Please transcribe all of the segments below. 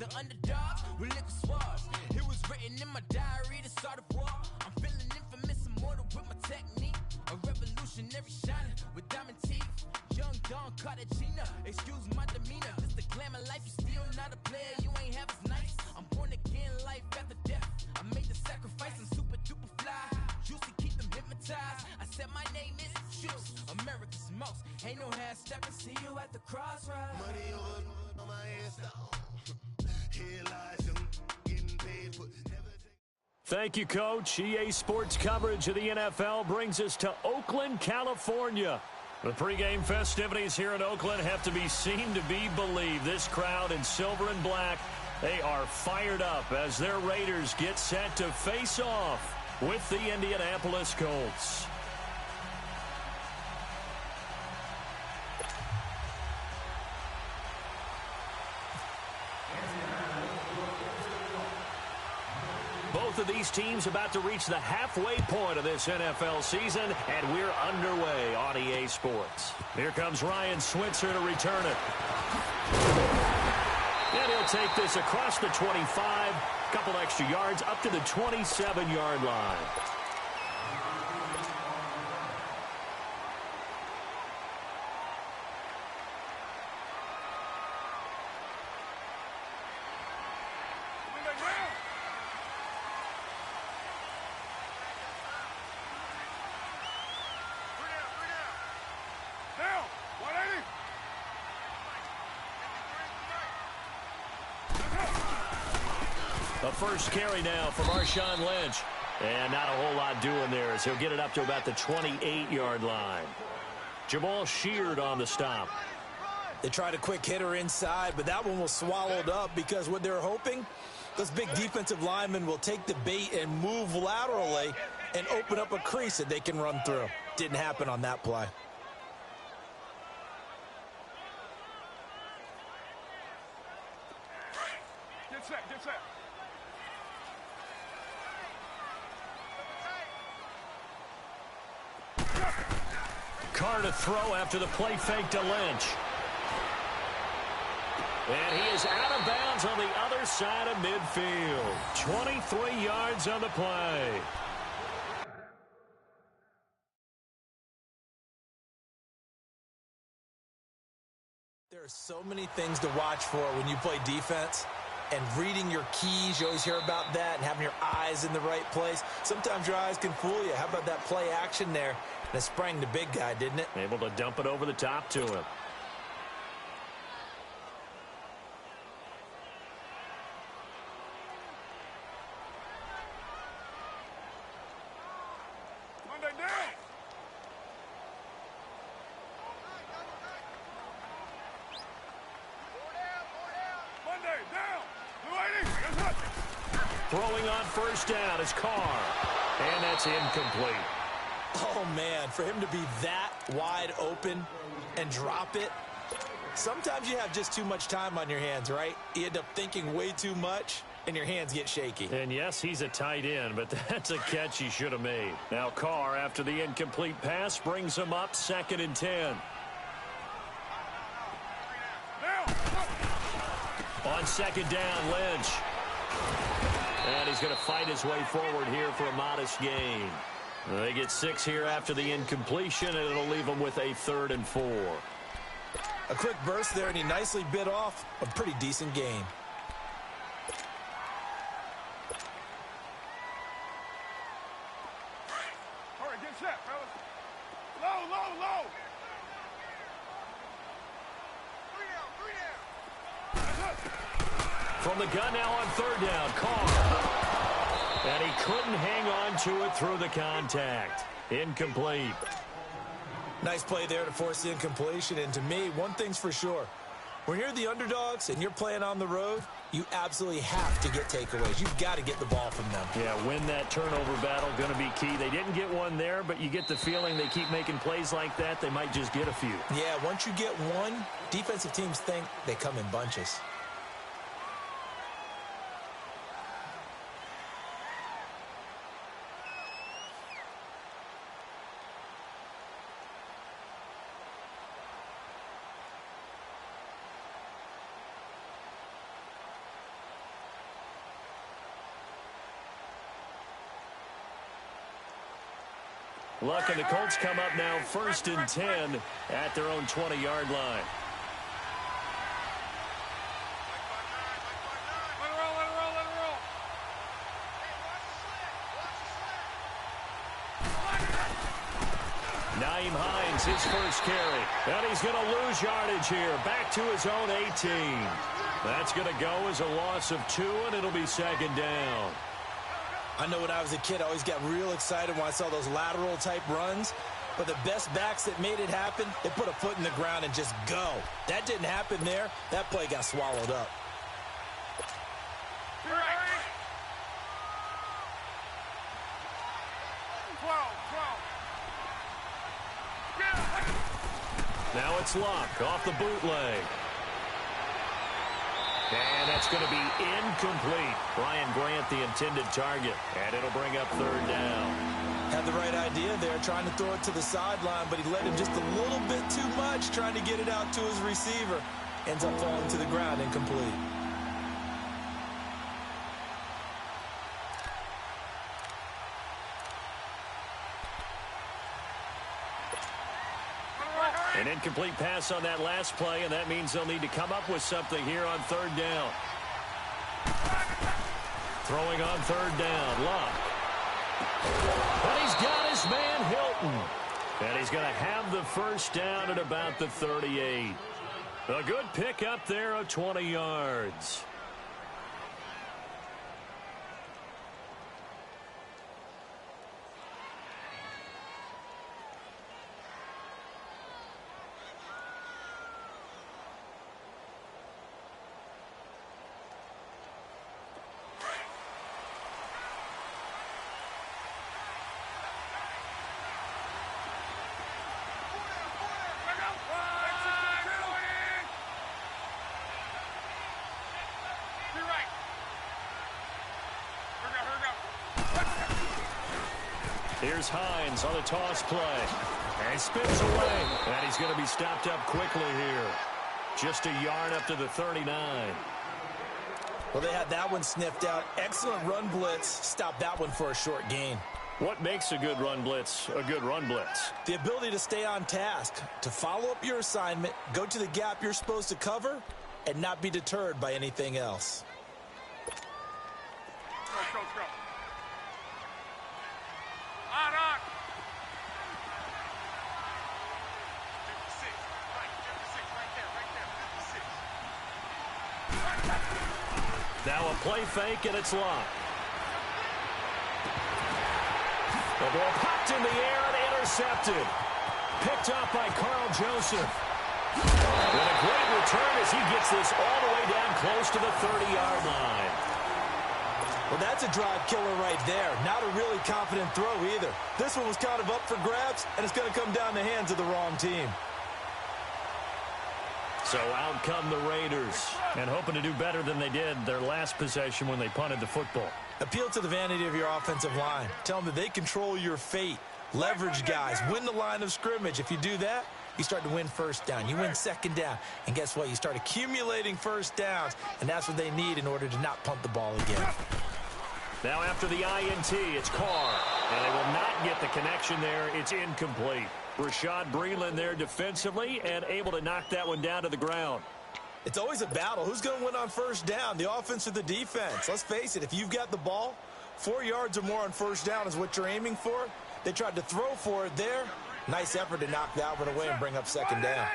the underdog with liquor swabs. It was written in my diary to start a war. I'm feeling infamous, immortal with my technique. A revolutionary shining with diamond teeth. Young Don Cartagena, excuse my demeanor. This the glamour life, you still not a player, you ain't half as nice. I'm born again, life after death. I made the sacrifice, I'm super duper fly. Juicy, keep them hypnotized. I said my name is Juice, America's most. Ain't no half stepping, see you at the crossroads. Money over on my ass down. Here lies him getting paid for never take. Thank you, Coach. EA Sports coverage of the NFL brings us to Oakland, California. The pregame festivities here in Oakland have to be seen to be believed. This crowd in silver and black, they are fired up as their Raiders get set to face off with the Indianapolis Colts. Both of these teams about to reach the halfway point of this NFL season, and we're underway on EA Sports. Here comes Ryan Switzer to return it. And he'll take this across the 25, couple extra yards up to the 27-yard line. The first carry now for Marshawn Lynch. And not a whole lot doing there as he'll get it up to about the 28-yard line. Jamal Sheard on the stop. They tried a quick hitter inside, but that one was swallowed up because what they're hoping, those big defensive linemen will take the bait and move laterally and open up a crease that they can run through. Didn't happen on that play. Get set, get set. Carr to throw after the play fake to Lynch. And he is out of bounds on the other side of midfield. 23 yards on the play. There are so many things to watch for when you play defense. And reading your keys, you always hear about that, and having your eyes in the right place. Sometimes your eyes can fool you. How about that play action there? And it sprang the big guy, didn't it? Able to dump it over the top to him. Monday down. Monday down. Throwing on first down is Carr. And that's incomplete. Oh, man, for him to be that wide open and drop it, sometimes you have just too much time on your hands, right? You end up thinking way too much, and your hands get shaky. And, yes, he's a tight end, but that's a catch he should have made. Now Carr, after the incomplete pass, brings him up 2nd and 10. On 2nd down, Lynch. And he's going to fight his way forward here for a modest gain. They get 6 here after the incompletion, and it'll leave them with a 3rd and 4. A quick burst there, and he nicely bit off a pretty decent gain. All right, get set, fellas. Low, low, low. 3 down, 3 down. From the gun now on 3rd down, Carr. And he couldn't hang on to it through the contact. Incomplete. Nice play there to force the incompletion. And to me, one thing's for sure. When you're the underdogs and you're playing on the road, you absolutely have to get takeaways. You've got to get the ball from them. Yeah, win that turnover battle, going to be key. They didn't get one there, but you get the feeling they keep making plays like that, they might just get a few. Yeah, once you get one, defensive teams think they come in bunches. Look, and the Colts come up now 1st and 10 at their own 20-yard line. Let it roll, let it roll, let it roll. Naeem Hines, his first carry. And he's going to lose yardage here. Back to his own 18. That's going to go as a loss of 2, and it'll be 2nd down. I know when I was a kid, I always got real excited when I saw those lateral-type runs. But the best backs that made it happen, they put a foot in the ground and just go. That didn't happen there. That play got swallowed up. Right. 12. Now it's Luck off the bootleg. And that's going to be incomplete. Brian Grant, the intended target. And it'll bring up 3rd down. Had the right idea there, trying to throw it to the sideline, but he let him just a little bit too much, trying to get it out to his receiver. Ends up falling to the ground, incomplete. An incomplete pass on that last play, and that means they'll need to come up with something here on 3rd down. Throwing on 3rd down, Luck. And he's got his man Hilton. And he's going to have the 1st down at about the 38. A good pick up there of 20 yards. Here's Hines on the toss play. And spins away. And he's going to be stopped up quickly here. Just a yard up to the 39. Well, they had that one sniffed out. Excellent run blitz. Stopped that one for a short gain. What makes a good run blitz a good run blitz? The ability to stay on task, to follow up your assignment, go to the gap you're supposed to cover, and not be deterred by anything else. Go. On. 56. Right there. 56. Now a play fake, and it's Luck. The ball popped in the air and intercepted. Picked up by Carl Joseph. And a great return as he gets this all the way down close to the 30-yard line. Well, that's a drive killer right there. Not a really confident throw either. This one was kind of up for grabs, and it's going to come down the hands of the wrong team. So out come the Raiders, and hoping to do better than they did their last possession when they punted the football. Appeal to the vanity of your offensive line. Tell them that they control your fate. Leverage guys. Win the line of scrimmage. If you do that, you start to win 1st down. You win 2nd down. And guess what? You start accumulating 1st downs, and that's what they need in order to not punt the ball again. Now after the INT, it's Carr. And they will not get the connection there. It's incomplete. Rashad Breeland there defensively and able to knock that one down to the ground. It's always a battle. Who's going to win on 1st down, the offense or the defense? Let's face it, if you've got the ball, 4 yards or more on 1st down is what you're aiming for. They tried to throw for it there. Nice effort to knock that one away and bring up 2nd down.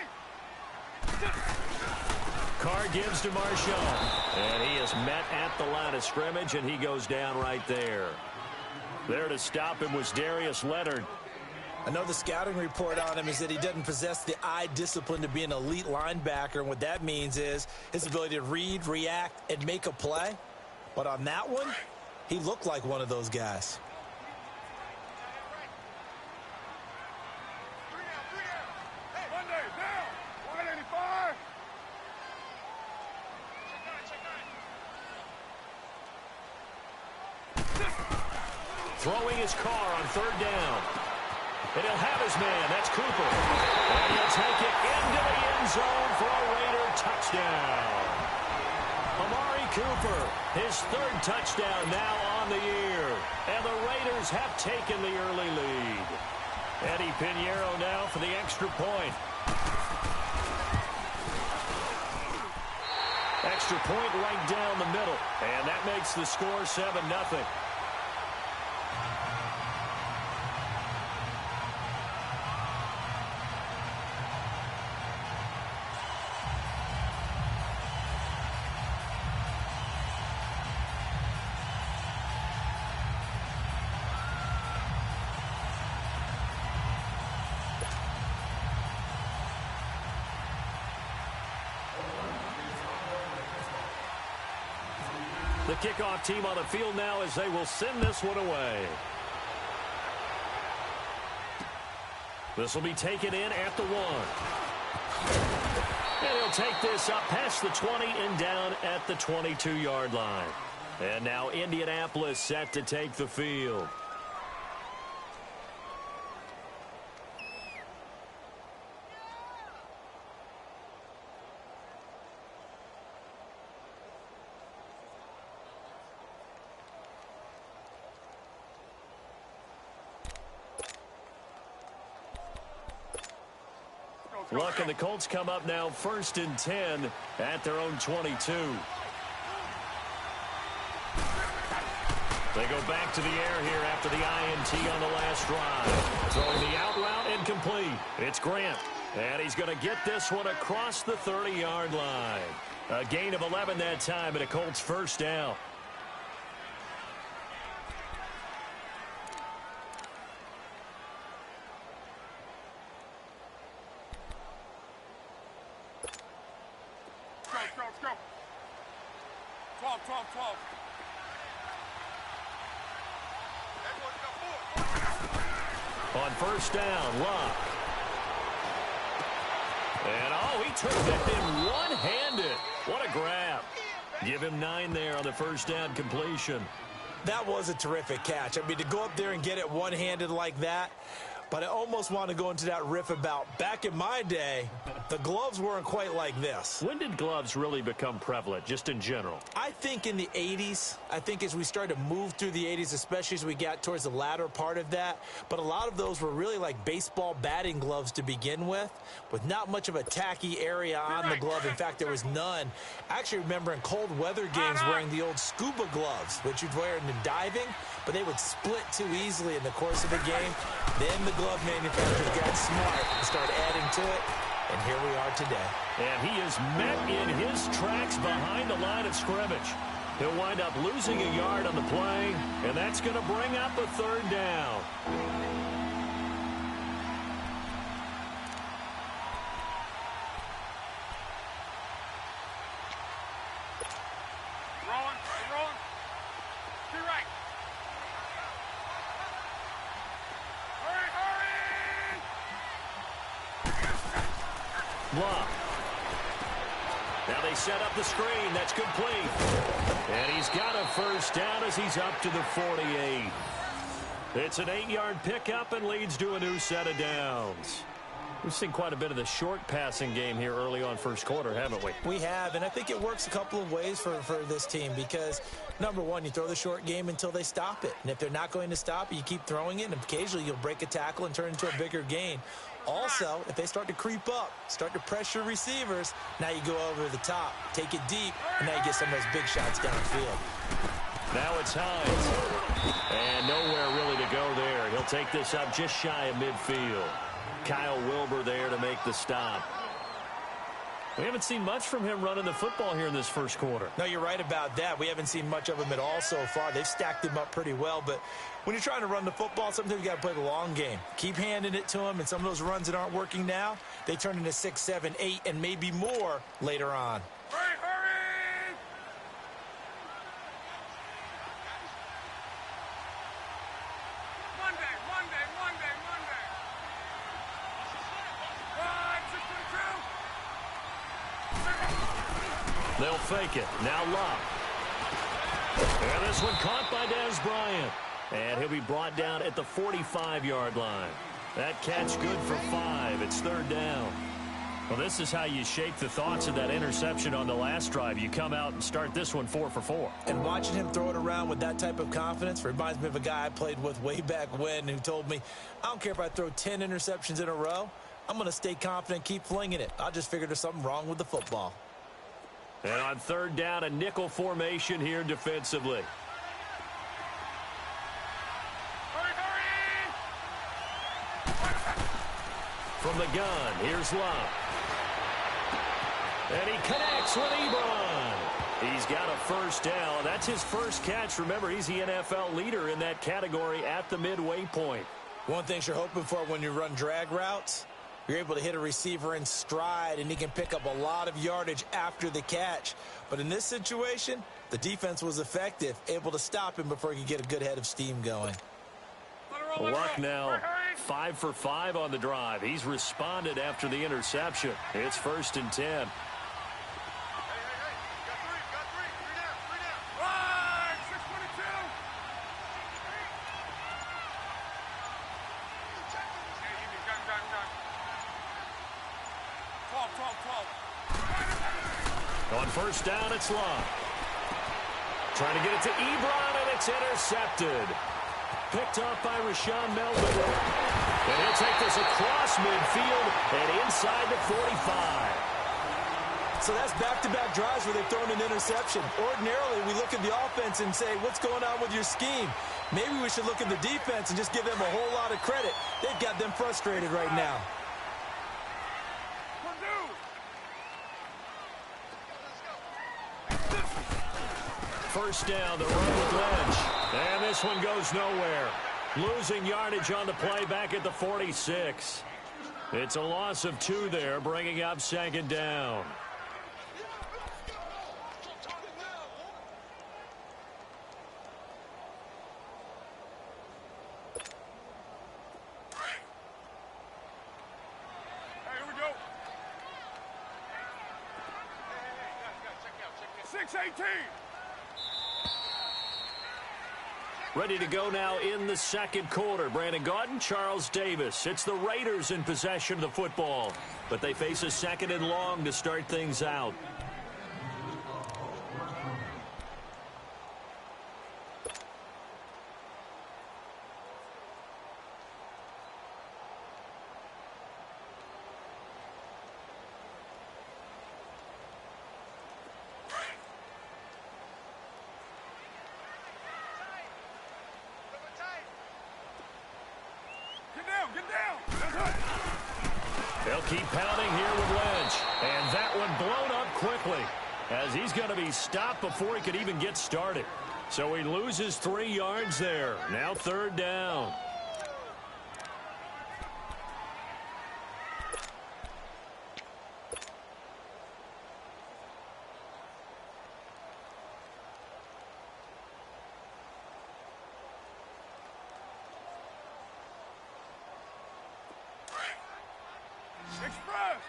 Carr gives to Marshawn. And he is met at the line of scrimmage, and he goes down right there. There to stop him was Darius Leonard. I know the scouting report on him is that he doesn't possess the eye discipline to be an elite linebacker, and what that means is his ability to read, react, and make a play. But on that one, he looked like one of those guys. Monday, down. 185. Throwing his Carr on 3rd down. And he'll have his man. That's Cooper. And he'll take it into the end zone for a Raider touchdown. Amari Cooper, his 3rd touchdown now on the year. And the Raiders have taken the early lead. Eddie Pinheiro now for the extra point. Extra point right down the middle. And that makes the score 7-0. The kickoff team on the field now as they will send this one away. This will be taken in at the 1. And he'll take this up past the 20 and down at the 22-yard line. And now Indianapolis set to take the field. Luck and the Colts come up now 1st and 10 at their own 22. They go back to the air here after the INT on the last drive. Throwing the out route incomplete. It's Grant. And he's going to get this one across the 30-yard line. A gain of 11 that time and a Colts first down. Let's go. 12. On first down, Luck. And, he took that thing one-handed. What a grab. Give him 9 there on the first down completion. That was a terrific catch. I mean, to go up there and get it one-handed like that, but I almost want to go into that riff about back in my day, the gloves weren't quite like this. When did gloves really become prevalent, just in general? I think in the 80s. I think as we started to move through the 80s, especially as we got towards the latter part of that. But a lot of those were really like baseball batting gloves to begin with not much of a tacky area on the glove. In fact, there was none. I actually remember in cold weather games wearing the old scuba gloves, which you'd wear in diving, but they would split too easily in the course of a game. Then the glove manufacturers got smart and started adding to it. And here we are today. And he is met in his tracks behind the line of scrimmage. He'll wind up losing a yard on the play, and that's going to bring up a third down. Rolling. To your right. Hurry! Block. Now they set up the screen. That's complete. And he's got a first down as he's up to the 48. It's an 8-yard pickup and leads to a new set of downs. We've seen quite a bit of the short passing game here early on first quarter, haven't we? We have, and I think it works a couple of ways for this team because, number one, you throw the short game until they stop it. And if they're not going to stop it, you keep throwing it, and occasionally you'll break a tackle and turn it into a bigger gain. Also, if they start to creep up, start to pressure receivers, now you go over the top, take it deep, and now you get some of those big shots downfield. Now it's Hines. And nowhere really to go there. He'll take this up just shy of midfield. Kyle Wilbur there to make the stop. We haven't seen much from him running the football here in this first quarter. No, you're right about that. We haven't seen much of him at all so far. They've stacked him up pretty well, but when you're trying to run the football, sometimes you got to play the long game. Keep handing it to him, and some of those runs that aren't working now, they turn into 6, 7, 8, and maybe more later on. Hurry! Monday. 1, 6, 2. They'll fake it. Now Luck. And this one caught by Dez Bryant. And he'll be brought down at the 45-yard line. That catch good for 5. It's third down. Well, this is how you shake the thoughts of that interception on the last drive. You come out and start this one 4 for 4. And watching him throw it around with that type of confidence reminds me of a guy I played with way back when who told me, I don't care if I throw 10 interceptions in a row. I'm going to stay confident, keep flinging it. I just figured there's something wrong with the football. And on third down, a nickel formation here defensively. From the gun, here's Love. And he connects with Ebron. He's got a first down. That's his first catch. Remember, he's the NFL leader in that category at the midway point. One thing you're hoping for when you run drag routes, you're able to hit a receiver in stride, and he can pick up a lot of yardage after the catch. But in this situation, the defense was effective, able to stop him before he could get a good head of steam going. Luck now 5 for 5 on the drive. He's responded after the interception. It's 1st and 10. On first down, it's Love. Trying to get it to Ebron, and it's intercepted. Picked off by Rashawn Melvin. And he'll take this across midfield and inside the 45. So that's back-to-back drives where they've thrown an interception. Ordinarily, we look at the offense and say, what's going on with your scheme? Maybe we should look at the defense and just give them a whole lot of credit. They've got them frustrated right now. First down, the run with Lynch. And this one goes nowhere. Losing yardage on the play back at the 46. It's a loss of 2 there, bringing up 2nd down. Hey, here we go. 6-18. Ready to go now in the second quarter. Brandon Gaudin, Charles Davis. It's the Raiders in possession of the football, but they face a 2nd and long to start things out. They'll keep pounding here with Lynch. And that one blown up quickly as he's going to be stopped before he could even get started. So he loses 3 yards there. Now 3rd down. Express.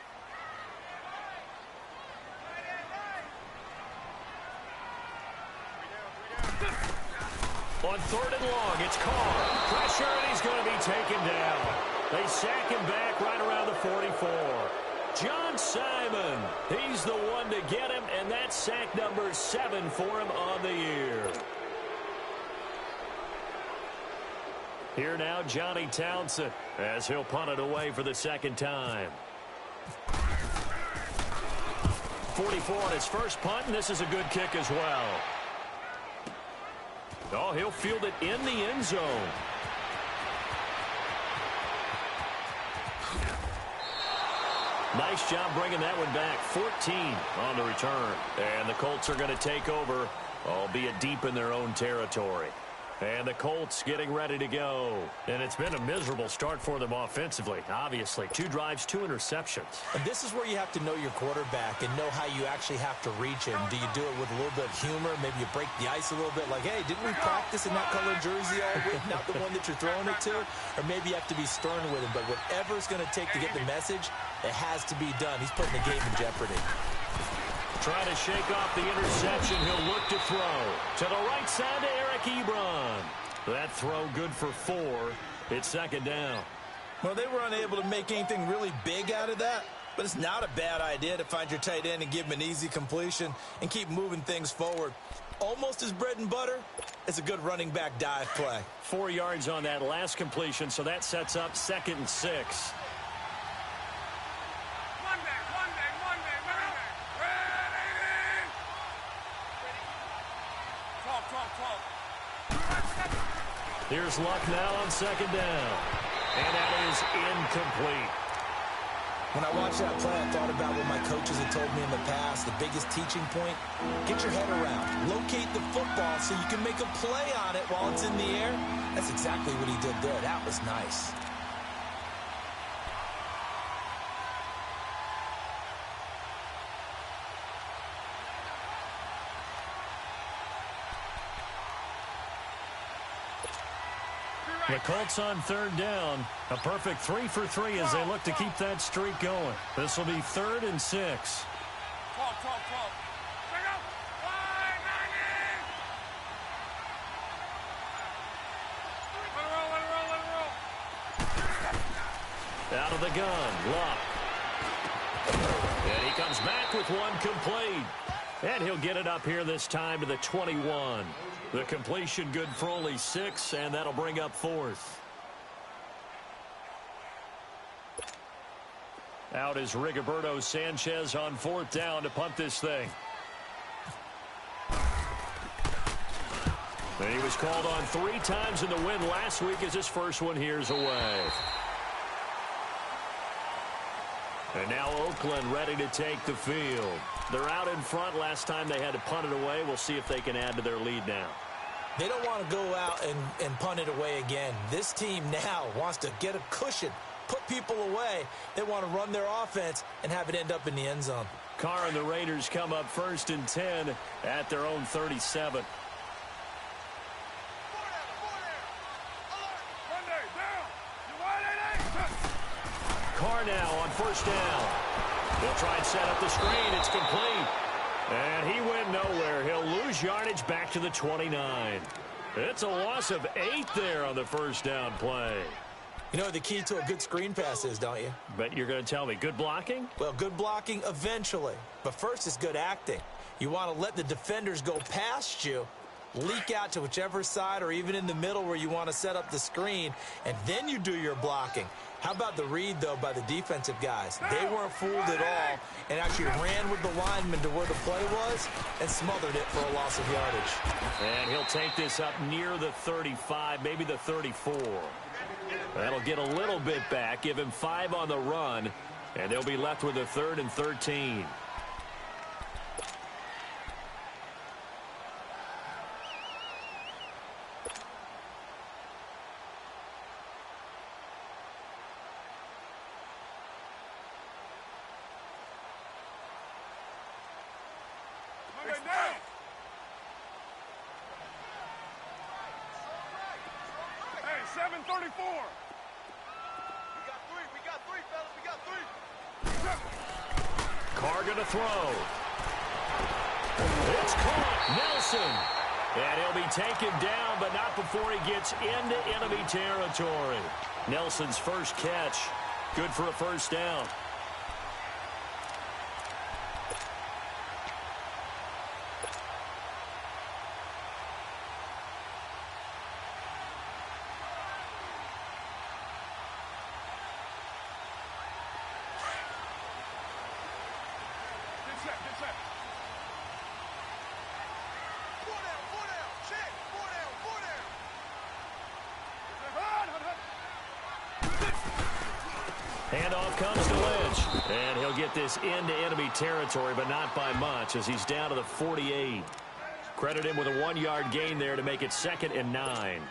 On 3rd and long, it's Carr. Pressure, and he's going to be taken down. They sack him back right around the 44. John Simon, he's the one to get him, and that's sack number 7 for him on the year. Here now, Johnny Townsend, as he'll punt it away for the 2nd time. 44 on his first punt, and this is a good kick as well. Oh, he'll field it in the end zone. Nice job bringing that one back. 14 on the return. And the Colts are going to take over, albeit deep in their own territory. And the Colts getting ready to go. And it's been a miserable start for them offensively, obviously. 2 drives, 2 interceptions. And this is where you have to know your quarterback and know how you actually have to reach him. Do you do it with a little bit of humor? Maybe you break the ice a little bit like, hey, didn't we practice in that color jersey all week? Not the one that you're throwing it to? Or maybe you have to be stern with him. But whatever it's going to take to get the message, it has to be done. He's putting the game in jeopardy. Trying to shake off the interception. He'll look to throw. To the right side to Eric Ebron. That throw good for 4. It's 2nd down. Well, they were unable to make anything really big out of that. But it's not a bad idea to find your tight end and give him an easy completion and keep moving things forward. Almost as bread and butter as a good running back dive play. 4 yards on that last completion, so that sets up 2nd and 6. Here's Luck now on 2nd down. And that is incomplete. When I watched that play, I thought about what my coaches had told me in the past. The biggest teaching point, get your head around. Locate the football so you can make a play on it while it's in the air. That's exactly what he did there. That was nice. The Colts on 3rd down. A perfect 3 for 3 as they look to keep that streak going. This will be 3rd and 6. Out of the gun, Luck. And he comes back with one complete. And he'll get it up here this time to the 21. The completion good for only 6, and that'll bring up 4th. Out is Rigoberto Sanchez on 4th down to punt this thing. And he was called on 3 times in the win last week as his first one here's away. And now Oakland ready to take the field. They're out in front. Last time they had to punt it away. We'll see if they can add to their lead now. They don't want to go out and punt it away again. This team now wants to get a cushion, put people away. They want to run their offense and have it end up in the end zone. Carr and the Raiders come up 1st and 10 at their own 37. Carr now on 1st down. He'll try and set up the screen. It's complete. And he went nowhere. He'll lose yardage back to the 29. It's a loss of 8 there on the 1st down play. You know what the key to a good screen pass is, don't you? Bet you're going to tell me. Good blocking? Well, good blocking eventually. But first is good acting. You want to let the defenders go past you, leak out to whichever side or even in the middle where you want to set up the screen, and then you do your blocking. How about the read, though, by the defensive guys? They weren't fooled at all and actually ran with the lineman to where the play was and smothered it for a loss of yardage. And he'll take this up near the 35, maybe the 34. That'll get a little bit back, give him 5 on the run, and they'll be left with a 3rd and 13. Carr going to throw. It's caught. Nelson. And he'll be taken down, but not before he gets into enemy territory. Nelson's first catch. Good for a 1st down. Handoff comes to Lynch, and he'll get this into enemy territory, but not by much as he's down to the 48. Credit him with a 1-yard gain there to make it 2nd and 9.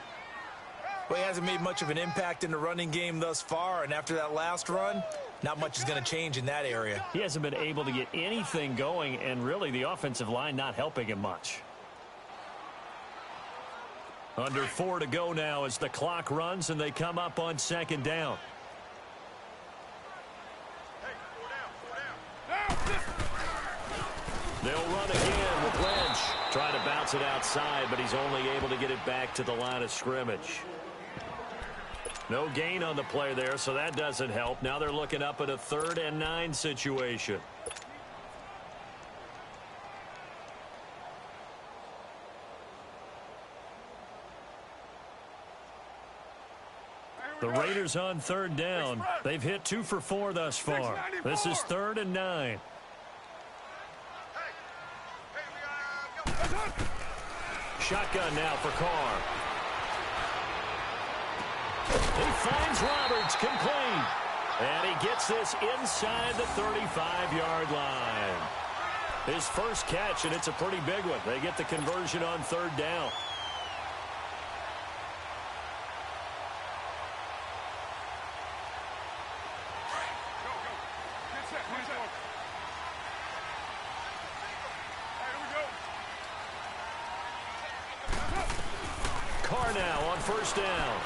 Well, he hasn't made much of an impact in the running game thus far, and after that last run, not much is going to change in that area. He hasn't been able to get anything going, and really the offensive line not helping him much. Under 4 to go now as the clock runs, and they come up on 2nd down. They'll run again with Lynch. Trying to bounce it outside, but he's only able to get it back to the line of scrimmage. No gain on the play there, so that doesn't help. Now they're looking up at a 3rd and 9 situation. The Raiders on 3rd down. They've hit 2 for 4 thus far. This is 3rd and 9. Shotgun now for Carr. He finds Roberts complete. And he gets this inside the 35-yard line. His first catch, and it's a pretty big one. They get the conversion on 3rd down. Carr now on 1st down.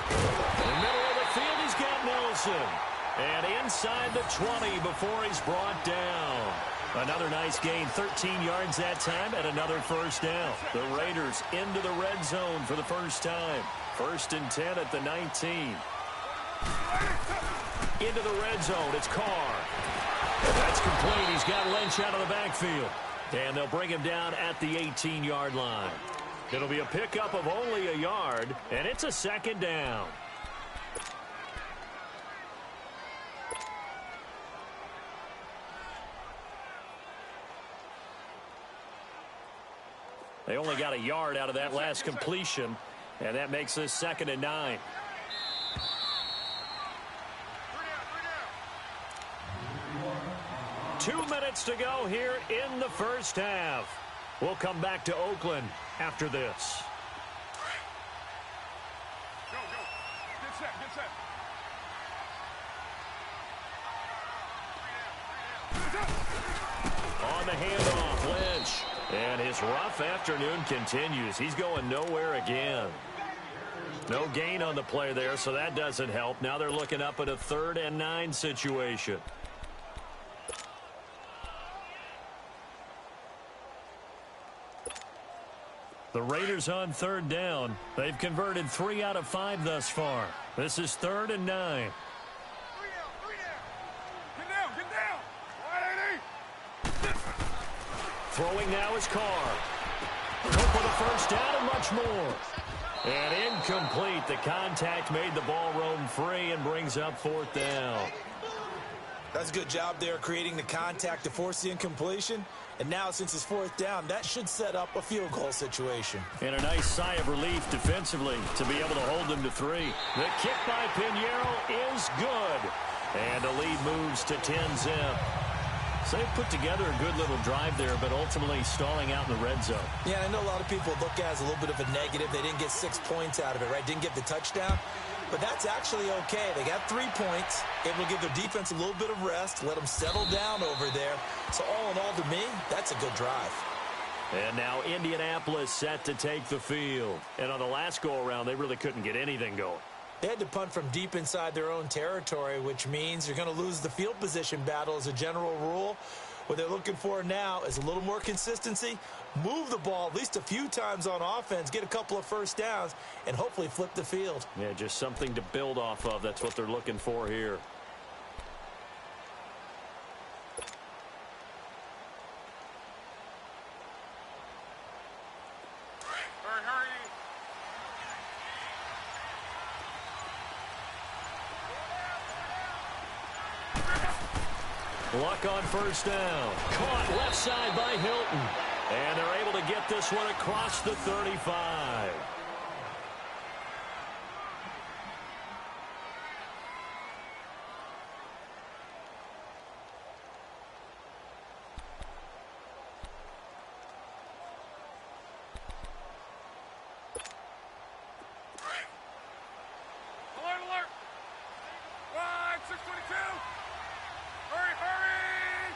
In the middle of the field, he's got Nelson. And inside the 20 before he's brought down. Another nice gain, 13 yards that time, and another 1st down. The Raiders into the red zone for the first time. 1st and 10 at the 19. Into the red zone, it's Carr. That's complete. He's got Lynch out of the backfield. And they'll bring him down at the 18-yard line. It'll be a pickup of only a yard, and it's a 2nd down. They only got a yard out of that last completion, and that makes this 2nd and 9. Two minutes to go here in the first half. We'll come back to Oakland after this. Go, go. Get set, get set. On the handoff, Lynch. And his rough afternoon continues. He's going nowhere again. No gain on the play there, so that doesn't help. Now they're looking up at a 3rd and 9 situation. The Raiders on 3rd down. They've converted 3 out of 5 thus far. This is 3rd and 9. Throwing now is Carr. Go for the 1st down and much more. And incomplete. The contact made the ball roam free and brings up 4th down. That's a good job there creating the contact to force the incompletion. And now since it's 4th down, that should set up a field goal situation. And a nice sigh of relief defensively to be able to hold them to 3. The kick by Pinheiro is good. And the lead moves to 10-zip. So they put together a good little drive there, but ultimately stalling out in the red zone. Yeah, I know a lot of people look at it as a little bit of a negative. They didn't get 6 points out of it, right? Didn't get the touchdown. But that's actually okay. They got 3 points. Able to give their defense a little bit of rest, let them settle down over there. So all in all, to me, that's a good drive. And now Indianapolis set to take the field. And on the last go-around, they really couldn't get anything going. They had to punt from deep inside their own territory, which means you're going to lose the field position battle as a general rule. What they're looking for now is a little more consistency, move the ball at least a few times on offense, get a couple of 1st downs, and hopefully flip the field. Yeah, just something to build off of. That's what they're looking for here. Luck on 1st down. Caught left side by Hilton. And they're able to get this one across the 35. Alert, alert. 622. Hurry, hurry!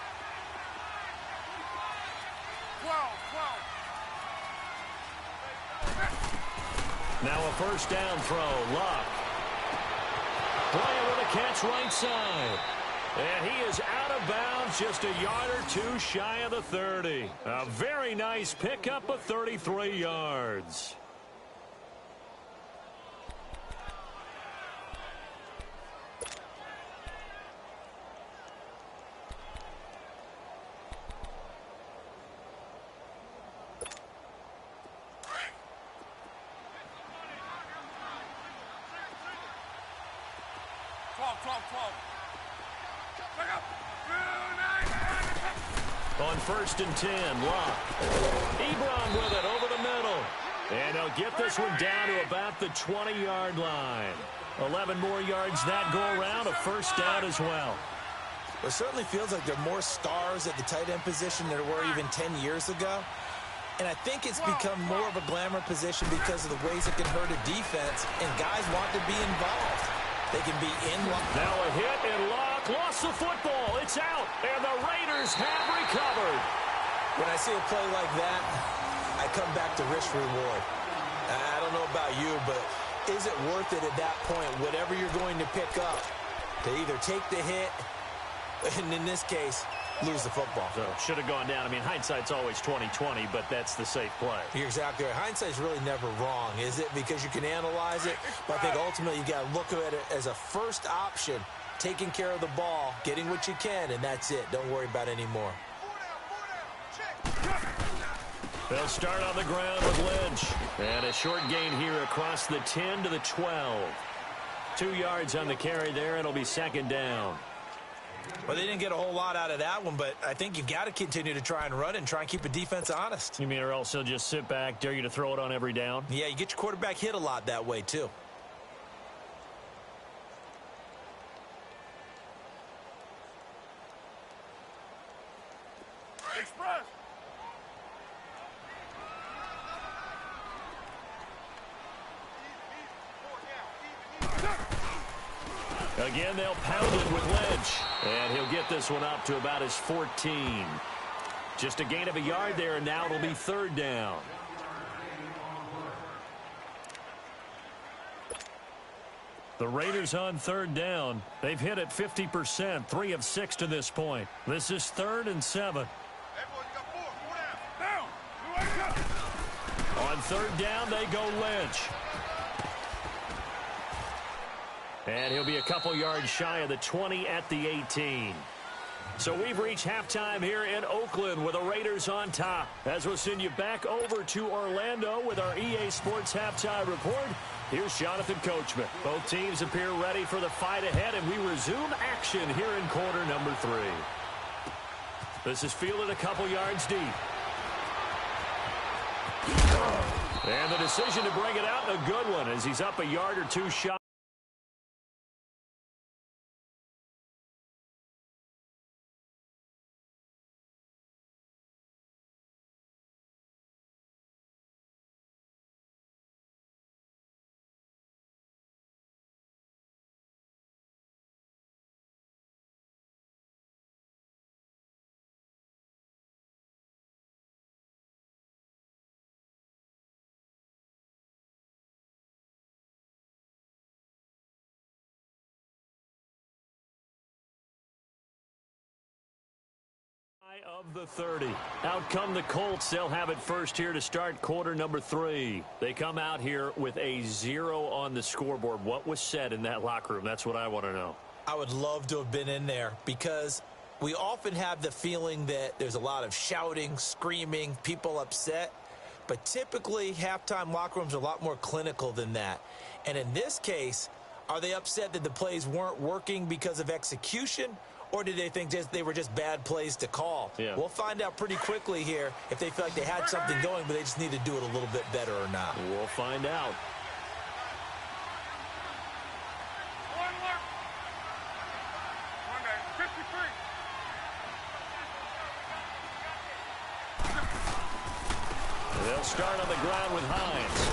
12. Now a 1st down throw. Luck. Bryant with a catch right side. And he is out of bounds just a yard or 2 shy of the 30. A very nice pickup of 33 yards. On 1st and 10, Locke. Ebron with it over the middle. And he'll get this one down to about the 20-yard line. 11 more yards that go around, a first down as well. It certainly feels like there are more stars at the tight end position than there were even 10 years ago. And I think it's become more of a glamour position because of the ways it can hurt a defense, and guys want to be involved. They can be in. Now a hit, and Locke lost the football. It's out, and the Raiders have recovered. When I see a play like that, I come back to risk reward. I don't know about you, but is it worth it at that point, whatever you're going to pick up, to either take the hit, and in this case, lose the football? So should have gone down. I mean, hindsight's always 20/20, but that's the safe play. You're exactly right. Hindsight's really never wrong, is it? Because you can analyze it, but I think ultimately you got to look at it as a first option, taking care of the ball, getting what you can, and that's it. Don't worry about any more. They'll start on the ground with Lynch. And a short gain here across the 10 to the 12. 2 yards on the carry there. It'll be second down. Well, they didn't get a whole lot out of that one, but I think you've got to continue to try and run and try and keep the defense honest. You mean or else he'll just sit back, dare you to throw it on every down? Yeah, you get your quarterback hit a lot that way, too. Express. Again, they'll pound it with Lynch. And he'll get this one up to about his 14. Just a gain of a yard there, and now it'll be third down. The Raiders on third down. They've hit it 50%, 3 of 6 to this point. This is 3rd and 7. On third down, they go Lynch. And he'll be a couple yards shy of the 20 at the 18. So we've reached halftime here in Oakland with the Raiders on top. As we'll send you back over to Orlando with our EA Sports halftime report, here's Jonathan Coachman. Both teams appear ready for the fight ahead, and we resume action here in quarter number 3. This is fielded a couple yards deep. And the decision to bring it out, a good one, as he's up a yard or two shy. Of the 30. Out come the Colts. They'll have it first here to start quarter number 3. They come out here with a 0 on the scoreboard. What was said in that locker room? That's what I want to know. I would love to have been in there because we often have the feeling that there's a lot of shouting, screaming, people upset. But typically, halftime locker rooms are a lot more clinical than that. And in this case, are they upset that the plays weren't working because of execution? Or did they think they were just bad plays to call? Yeah. We'll find out pretty quickly here if they feel like they had something going, but they just need to do it a little bit better or not. We'll find out. They'll start on the ground with Hines.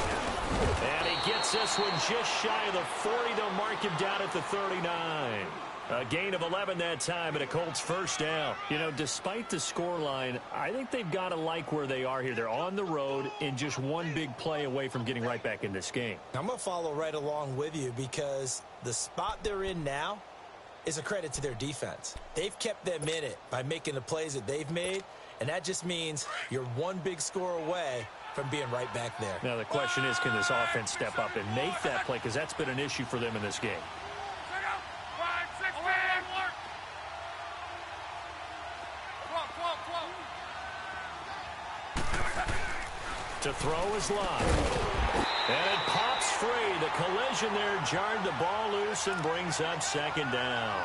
And he gets this one just shy of the 40. They'll mark him down at the 39. A gain of 11 that time, and a Colts first down. You know, despite the scoreline, I think they've got to like where they are here. They're on the road and just one big play away from getting right back in this game. I'm going to follow right along with you because the spot they're in now is a credit to their defense. They've kept them in it by making the plays that they've made, and that just means you're one big score away from being right back there. Now, the question is, can this offense step up and make that play? Because that's been an issue for them in this game. To throw is Locke. And it pops free. The collision there jarred the ball loose and brings up second down.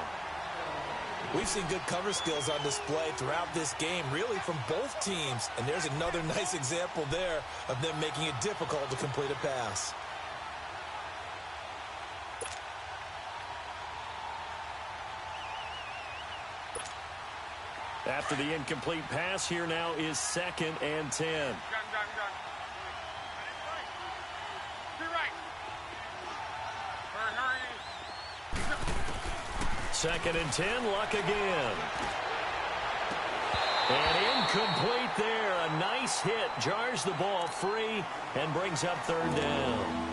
We've seen good cover skills on display throughout this game, really from both teams. And there's another nice example there of them making it difficult to complete a pass. After the incomplete pass, here now is 2nd and 10. Gun. Be right. Hurry. 2nd and 10, Luck again. And incomplete there. A nice hit. Jars the ball free and brings up 3rd down.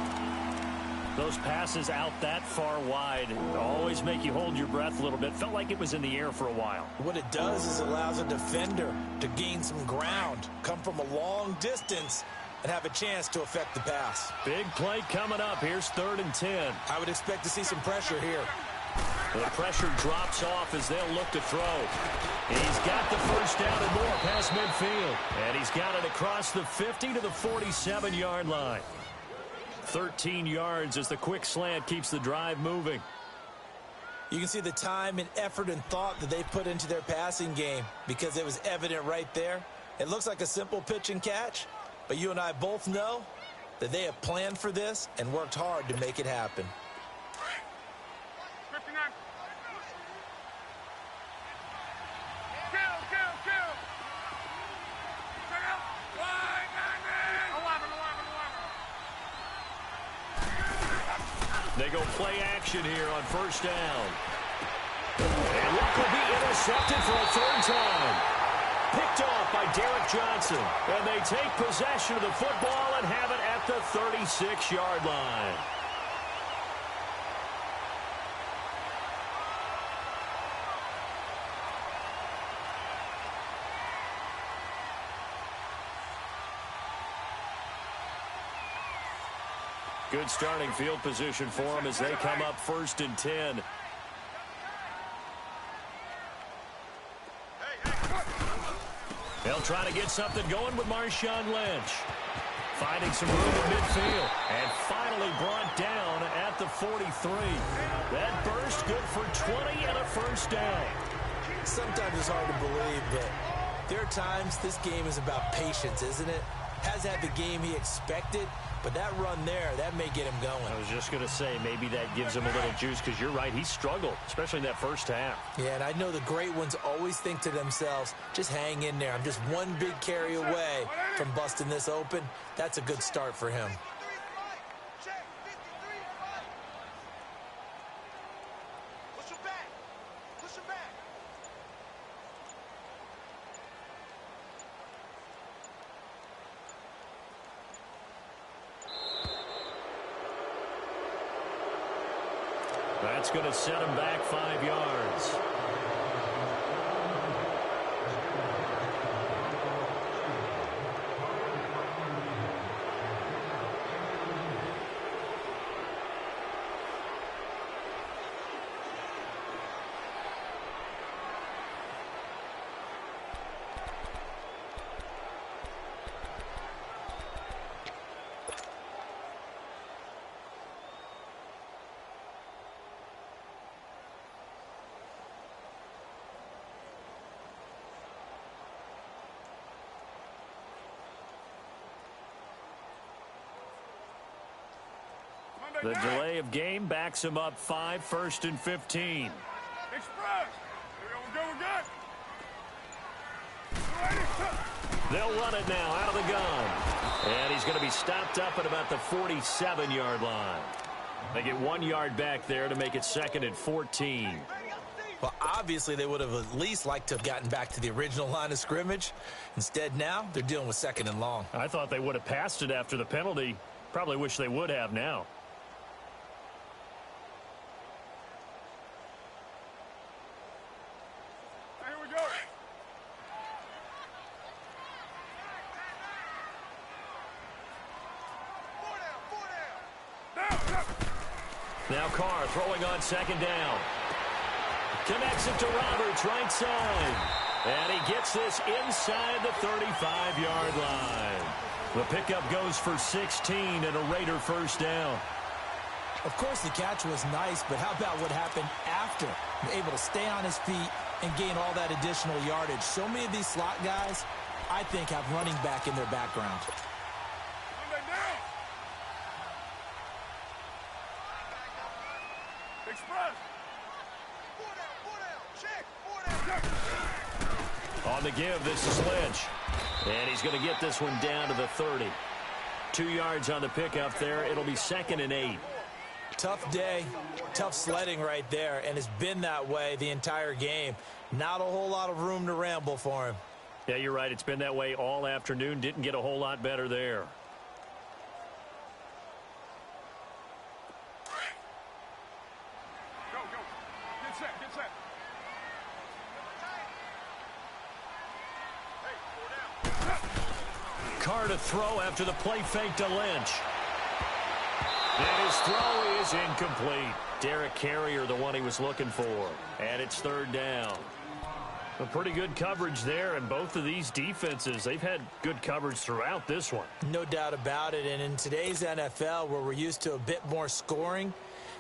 Those passes out that far wide always make you hold your breath a little bit. Felt like it was in the air for a while. What it does is allows a defender to gain some ground, come from a long distance, and have a chance to affect the pass. Big play coming up. Here's 3rd and 10. I would expect to see some pressure here. The pressure drops off as they'll look to throw. He's got the first down and more past midfield. And he's got it across the 50 to the 47-yard line. 13 yards as the quick slant keeps the drive moving. You can see the time and effort and thought that they put into their passing game because it was evident right there. It looks like a simple pitch and catch, but you and I both know that they have planned for this and worked hard to make it happen. 59. Kill. Check out. 11. They go play action here on first down. And Luck will be intercepted for a 3rd time. Picked off by Derek Johnson. And they take possession of the football and have it at the 36-yard line. Good starting field position for them as they come up 1st and 10. They'll try to get something going with Marshawn Lynch. Finding some room in midfield. And finally brought down at the 43. That burst good for 20 and a first down. Sometimes it's hard to believe, but there are times this game is about patience, isn't it? Has had the game he expected, but that run there, that may get him going. I was just going to say, maybe that gives him a little juice because you're right, he struggled, especially in that first half. Yeah, and I know the great ones always think to themselves, just hang in there. I'm just one big carry away from busting this open. That's a good start for him. That's going to set him back 5 yards. The delay of game backs him up 5, 1st and 15. Express. We're good. They'll run it now out of the gun. And he's going to be stopped up at about the 47-yard line. They get 1 yard back there to make it 2nd and 14. Well, obviously they would have at least liked to have gotten back to the original line of scrimmage. Instead now, they're dealing with 2nd and long. I thought they would have passed it after the penalty. Probably wish they would have now. Here we go. Now Carr throwing on 2nd down. Connects it to Roberts, right side. And he gets this inside the 35-yard line. The pickup goes for 16 and a Raider first down. Of course, the catch was nice, but how about what happened after? Able to stay on his feet and gain all that additional yardage. So many of these slot guys, I think, have running back in their background. Express. On the give, this is Lynch. And he's going to get this one down to the 30. 2 yards on the pickup there. It'll be 2nd and 8. Tough day, tough sledding right there, and it's been that way the entire game. Not a whole lot of room to ramble for him. Yeah, you're right. It's been that way all afternoon. Didn't get a whole lot better there. Go, go. Get set, get set. Carr to throw after the play fake to Lynch. And his throw is incomplete. Derek Carrier, the one he was looking for. And it's 3rd down. A pretty good coverage there, and both of these defenses, they've had good coverage throughout this one. No doubt about it, and in today's NFL, where we're used to a bit more scoring,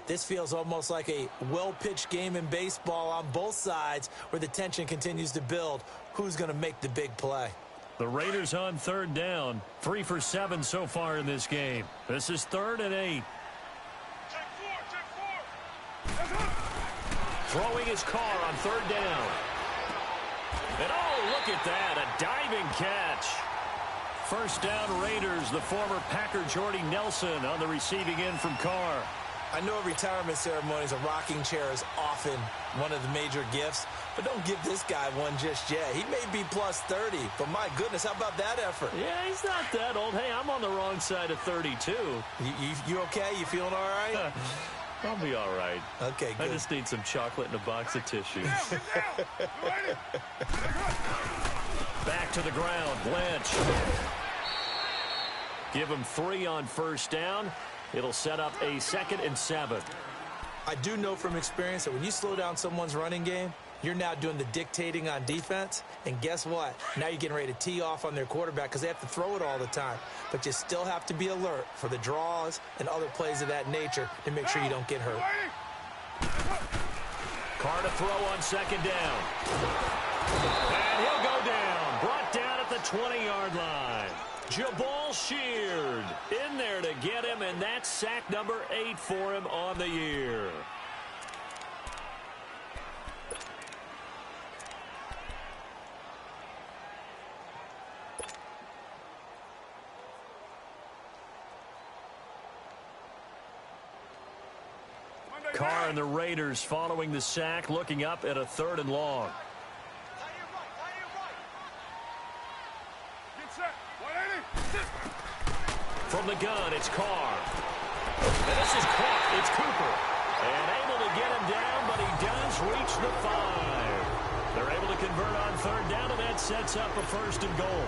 this feels almost like a well-pitched game in baseball on both sides where the tension continues to build. Who's going to make the big play? The Raiders on 3rd down. 3 for 7 so far in this game. This is 3rd and 8. Throwing his Carr on 3rd down. And oh, look at that, a diving catch. First down Raiders, the former Packer Jordy Nelson on the receiving end from Carr. I know at retirement ceremonies, a rocking chair is often one of the major gifts, but don't give this guy one just yet. He may be plus 30, but my goodness, how about that effort? Yeah, he's not that old. Hey, I'm on the wrong side of 32. You okay? You feeling all right? I'll be all right. Okay, good. I just need some chocolate and a box of tissues. Back to the ground, Lynch. Give him 3 on first down. It'll set up a 2nd and 7. I do know from experience that when you slow down someone's running game, you're now doing the dictating on defense. And guess what? Now you're getting ready to tee off on their quarterback because they have to throw it all the time. But you still have to be alert for the draws and other plays of that nature to make sure you don't get hurt. Carr to throw on 2nd down. And he'll go down. Brought down at the 20-yard line. Jabal Sheard in there to get him, and that's sack number 8 for him on the year. Carr and the Raiders following the sack, looking up at a 3rd and long. From the gun, it's Carr. And this is caught. It's Cooper. And able to get him down, but he does reach the 5. They're able to convert on 3rd down, and that sets up a 1st and goal.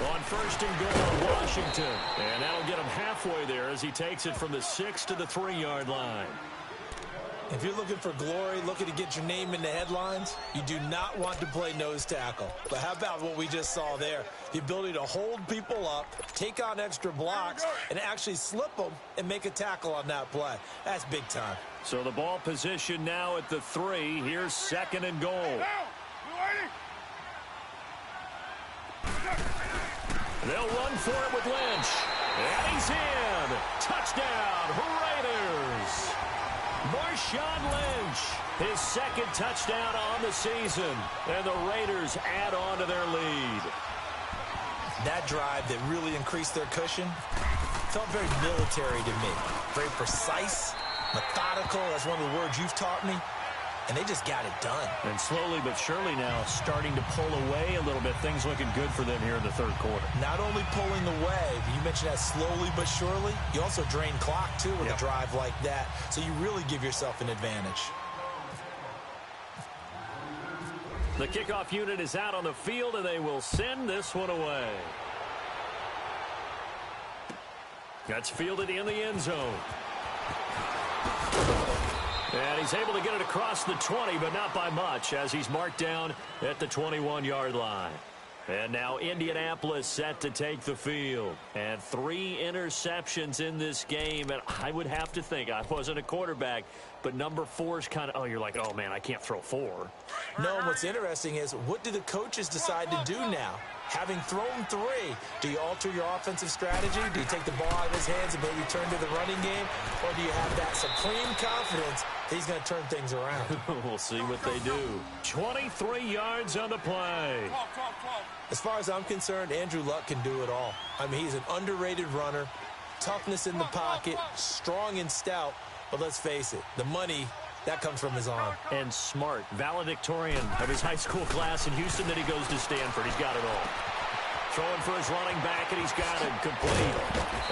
On 1st and goal, Washington. And that'll get him halfway there as he takes it from the 6 to the 3-yard line. If you're looking for glory, looking to get your name in the headlines, you do not want to play nose tackle. But how about what we just saw there? The ability to hold people up, take on extra blocks, and actually slip them and make a tackle on that play. That's big time. So the ball position now at the 3. Here's 2nd and goal. They'll run for it with Lynch. And he's in. Touchdown, Raiders. Marshawn Lynch, his 2nd touchdown on the season. And the Raiders add on to their lead. That drive that really increased their cushion felt very military to me. Very precise, methodical. That's one of the words you've taught me. And they just got it done. And slowly but surely now starting to pull away a little bit. Things looking good for them here in the 3rd quarter. Not only pulling away, but you mentioned that slowly but surely. You also drain clock, too, with a drive like that. So you really give yourself an advantage. The kickoff unit is out on the field, and they will send this one away. That's fielded in the end zone. And he's able to get it across the 20, but not by much, as he's marked down at the 21-yard line. And now Indianapolis set to take the field. And 3 interceptions in this game. And I would have to think, I wasn't a quarterback, but number 4 is kind of, oh, you're like, oh, man, I can't throw 4. No, and what's interesting is, what do the coaches decide to do now? Having thrown 3, do you alter your offensive strategy? Do you take the ball out of his hands and maybe turn to the running game? Or do you have that supreme confidence that he's going to turn things around? We'll see what they do. 23 yards on the play. As far as I'm concerned, Andrew Luck can do it all. I mean, he's an underrated runner, toughness in the pocket, strong and stout. But let's face it, the money, that comes from his arm. And smart, valedictorian of his high school class in Houston. Then he goes to Stanford. He's got it all. Throwing for his running back, and he's got it complete.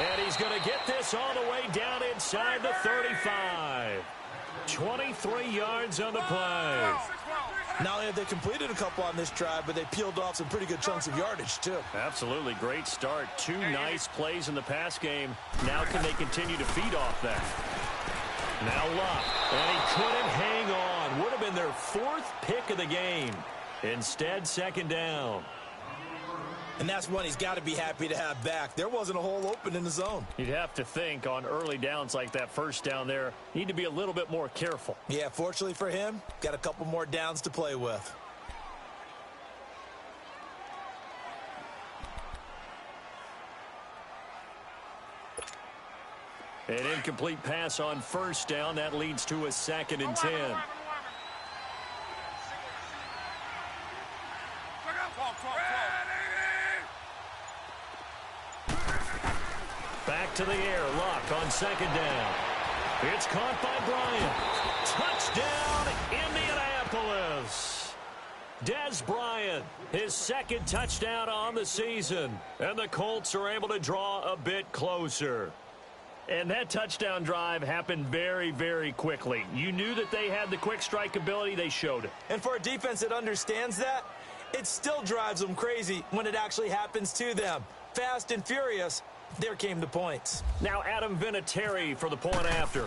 And he's going to get this all the way down inside the 35. 23 yards on the play. Not only have they completed a couple on this drive, but they peeled off some pretty good chunks of yardage, too. Absolutely. Great start. 2 nice plays in the pass game. Now can they continue to feed off that? Now Luck, and he couldn't hang on. Would have been their 4th pick of the game. Instead, 2nd down. And that's one he's got to be happy to have back. There wasn't a hole open in the zone. You'd have to think on early downs like that first down there, need to be a little bit more careful. Yeah, fortunately for him, got a couple more downs to play with. An incomplete pass on first down. That leads to a 2nd and 10. Back to the air. Luck on 2nd down. It's caught by Bryant. Touchdown, Indianapolis. Dez Bryant, his 2nd touchdown on the season. And the Colts are able to draw a bit closer. And that touchdown drive happened very, very quickly. You knew that they had the quick strike ability. They showed it. And for a defense that understands that, it still drives them crazy when it actually happens to them. Fast and furious, there came the points. Now Adam Vinatieri for the point after.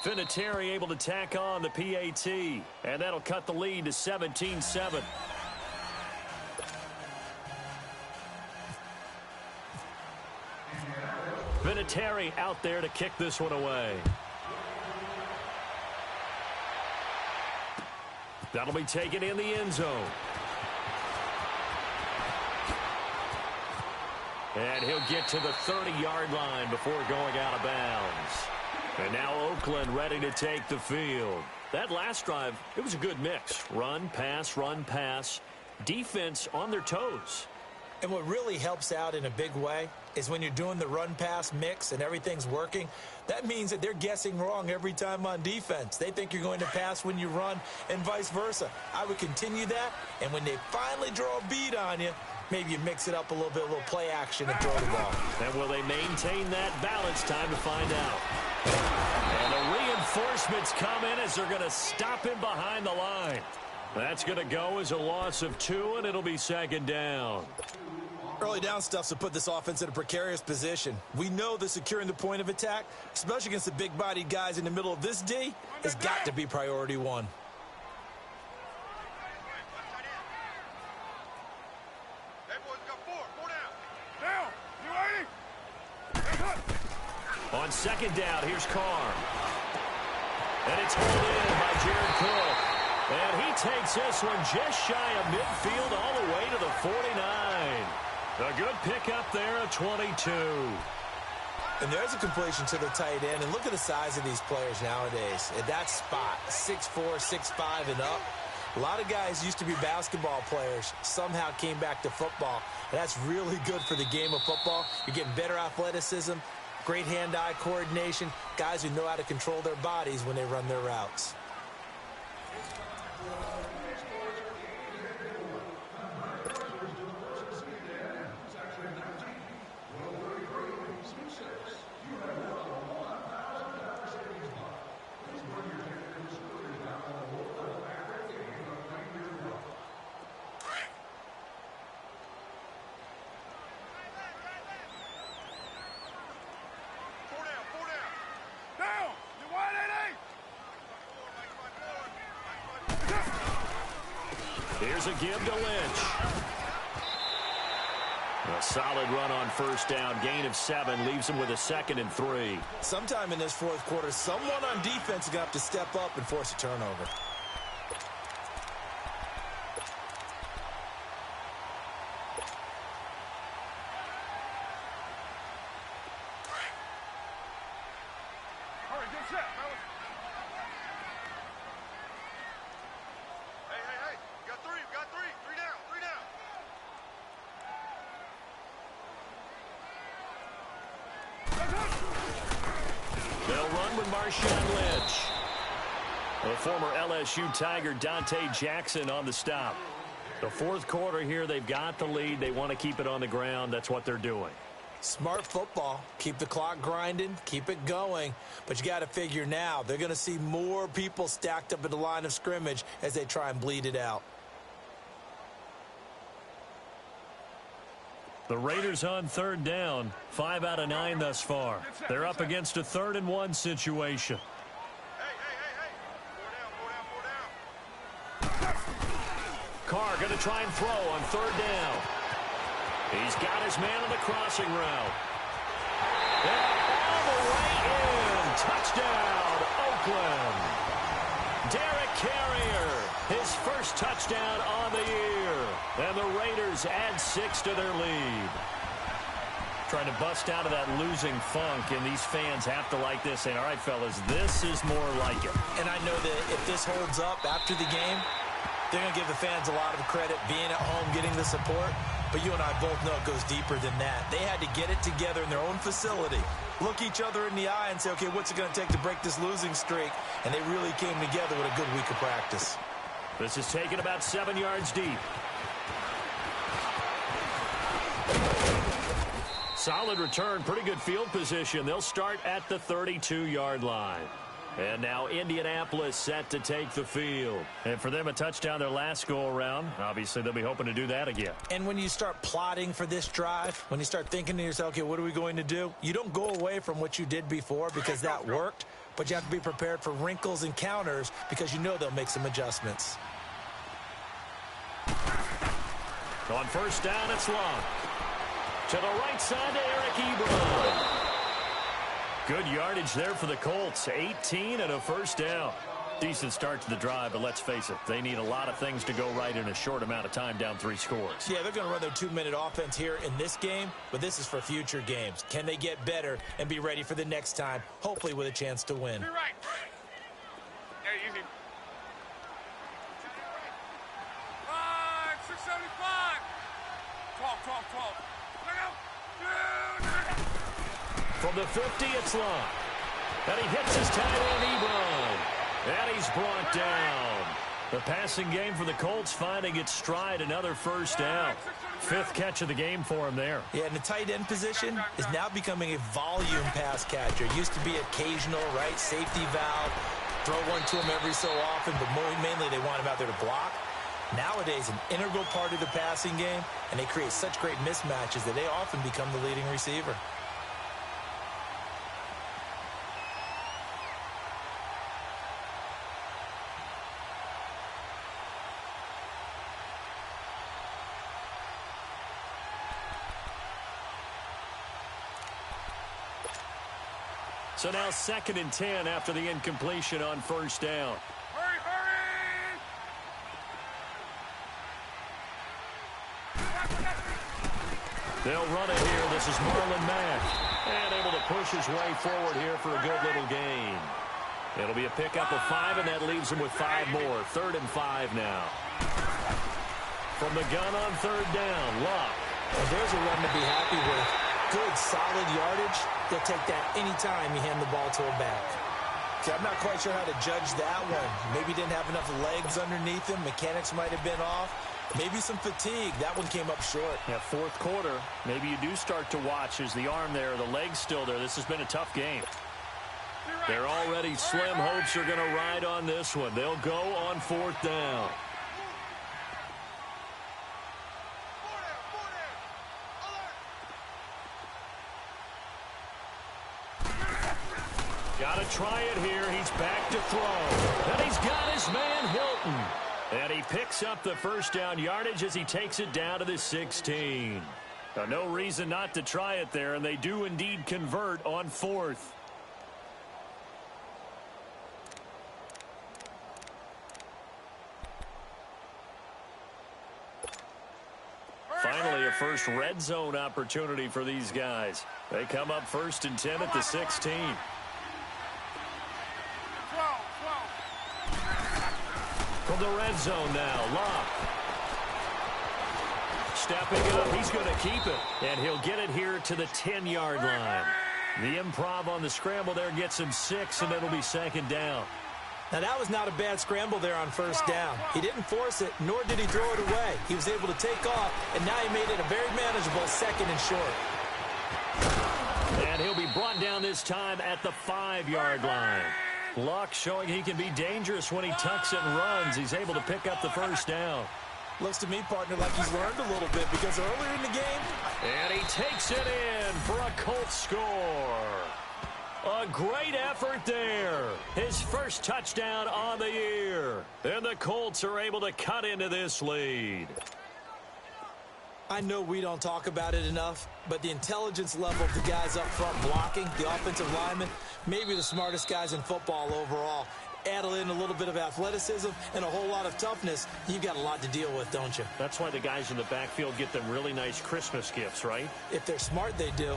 Vinatieri able to tack on the PAT. And that'll cut the lead to 17-7. Vinatieri out there to kick this one away. That'll be taken in the end zone. And he'll get to the 30-yard line before going out of bounds. And now Oakland ready to take the field. That last drive, it was a good mix. Run, pass, defense on their toes. And what really helps out in a big way is when you're doing the run-pass mix and everything's working, that means that they're guessing wrong every time on defense. They think you're going to pass when you run and vice versa. I would continue that, and when they finally draw a beat on you, maybe you mix it up a little bit, a little play action and throw the ball. And will they maintain that balance? Time to find out. And the reinforcements come in as they're going to stop him behind the line. That's going to go as a loss of 2, and it'll be 2nd down. Early down stuff's to put this offense in a precarious position. We know that securing the point of attack, especially against the big-bodied guys in the middle of this D, has got to be priority 1. On 2nd down, here's Carr. And it's hauled in by Jared Cook. And he takes this one just shy of midfield all the way to the 49. A good pickup there at 22. And there's a completion to the tight end. And look at the size of these players nowadays. At that spot, 6'4", 6'5", and up. A lot of guys used to be basketball players, somehow came back to football. And that's really good for the game of football. You're getting better athleticism, great hand-eye coordination, guys who know how to control their bodies when they run their routes. There's a give to Lynch. A solid run on first down. Gain of 7 leaves him with a 2nd and 3. Sometime in this fourth quarter, someone on defense is going to have to step up and force a turnover. They'll run with Marshawn Lynch. The former LSU Tiger Dante Jackson on the stop. The fourth quarter here, they've got the lead. They want to keep it on the ground. That's what they're doing. Smart football. Keep the clock grinding. Keep it going. But you got to figure now, they're going to see more people stacked up at the line of scrimmage as they try and bleed it out. The Raiders on third down. 5 out of 9 thus far. They're up against a 3rd and 1 situation. Carr going to try and throw on third down. He's got his man on the crossing route. And all the way in. Touchdown, Oakland. Derek Carrier, his first touchdown on the year. And the Raiders add 6 to their lead. Trying to bust out of that losing funk, and these fans have to like this. And all right, fellas, this is more like it. And I know that if this holds up after the game, they're going to give the fans a lot of credit, being at home, getting the support. But you and I both know it goes deeper than that. They had to get it together in their own facility, look each other in the eye and say, okay, what's it going to take to break this losing streak? And they really came together with a good week of practice. This is taken about 7 yards deep. Solid return, pretty good field position. They'll start at the 32-yard line. And now Indianapolis set to take the field. And for them, a touchdown their last go-around. Obviously, they'll be hoping to do that again. And when you start plotting for this drive, when you start thinking to yourself, okay, what are we going to do? You don't go away from what you did before because that worked, but you have to be prepared for wrinkles and counters because you know they'll make some adjustments. On first down, it's long. To the right side to Eric Ebron. Good yardage there for the Colts. 18 and a first down. Decent start to the drive, but let's face it, they need a lot of things to go right in a short amount of time, down 3 scores. Yeah, they're going to run their 2-minute offense here in this game, but this is for future games. Can they get better and be ready for the next time, hopefully with a chance to win? Be right. Hey, easy. 675. 12. Look out. From the 50, it's long. And he hits his tight end, Ebron. And he's brought down. The passing game for the Colts finding its stride, another first down. 5th catch of the game for him there. Yeah, and the tight end position is now becoming a volume pass catcher. It used to be occasional, right? Safety valve. Throw one to him every so often, but mainly they want him out there to block. Nowadays, an integral part of the passing game, and they create such great mismatches that they often become the leading receiver. So now 2nd and 10 after the incompletion on first down. Hurry! They'll run it here. This is Marlon Mack. And able to push his way forward here for a good little gain. It'll be a pickup of 5, and that leaves him with 5 more. 3rd and 5 now. From the gun on third down, Luck. And there's a run to be happy with. Good, solid yardage. They'll take that anytime you hand the ball to a back. See, I'm not quite sure how to judge that one. Maybe didn't have enough legs underneath him. Mechanics might have been off. Maybe some fatigue. That one came up short. Yeah, fourth quarter. Maybe you do start to watch as the arm there, the leg's still there. This has been a tough game. They're already slim hopes are going to ride on this one. They'll go on 4th down. Got to try it here. He's back to throw. And he's got his man Hilton. And he picks up the first down yardage as he takes it down to the 16. Now, no reason not to try it there, and they do indeed convert on 4th. Finally, a first red zone opportunity for these guys. They come up 1st and 10 at the 16. From the red zone now, Locke. Stepping up, he's going to keep it. And he'll get it here to the 10-yard line. The improv on the scramble there gets him 6, and it'll be 2nd down. Now, that was not a bad scramble there on 1st down. He didn't force it, nor did he throw it away. He was able to take off, and now he made it a very manageable 2nd and short. And he'll be brought down this time at the 5-yard line. Luck showing he can be dangerous when he tucks it and runs. He's able to pick up the 1st down. Looks to me, partner, like he's learned a little bit because earlier in the game... And he takes it in for a Colts score. A great effort there. His first touchdown on the year. And the Colts are able to cut into this lead. I know we don't talk about it enough, but the intelligence level of the guys up front blocking, the offensive linemen, maybe the smartest guys in football overall. Add in a little bit of athleticism and a whole lot of toughness, you've got a lot to deal with, don't you? That's why the guys in the backfield get them really nice Christmas gifts, right? If they're smart, they do.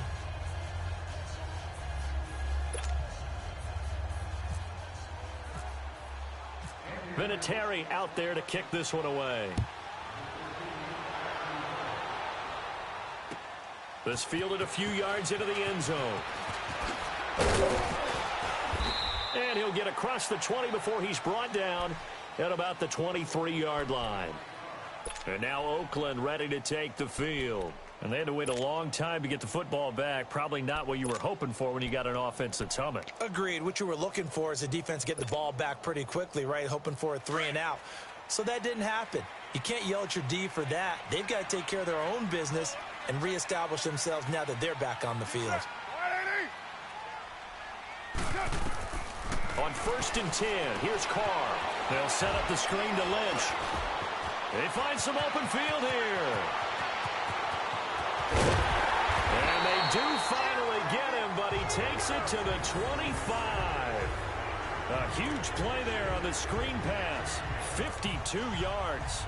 Vinatieri out there to kick this one away. This fielded a few yards into the end zone. And he'll get across the 20 before he's brought down at about the 23-yard line. And now Oakland ready to take the field. And they had to wait a long time to get the football back. Probably not what you were hoping for when you got an offense that's humming. Agreed. What you were looking for is the defense getting the ball back pretty quickly, right? Hoping for a 3-and-out. So that didn't happen. You can't yell at your D for that. They've got to take care of their own business and reestablish themselves now that they're back on the field. On 1st and 10, here's Carr. They'll set up the screen to Lynch. They find some open field here. And they do finally get him, but he takes it to the 25. A huge play there on the screen pass. 52 yards.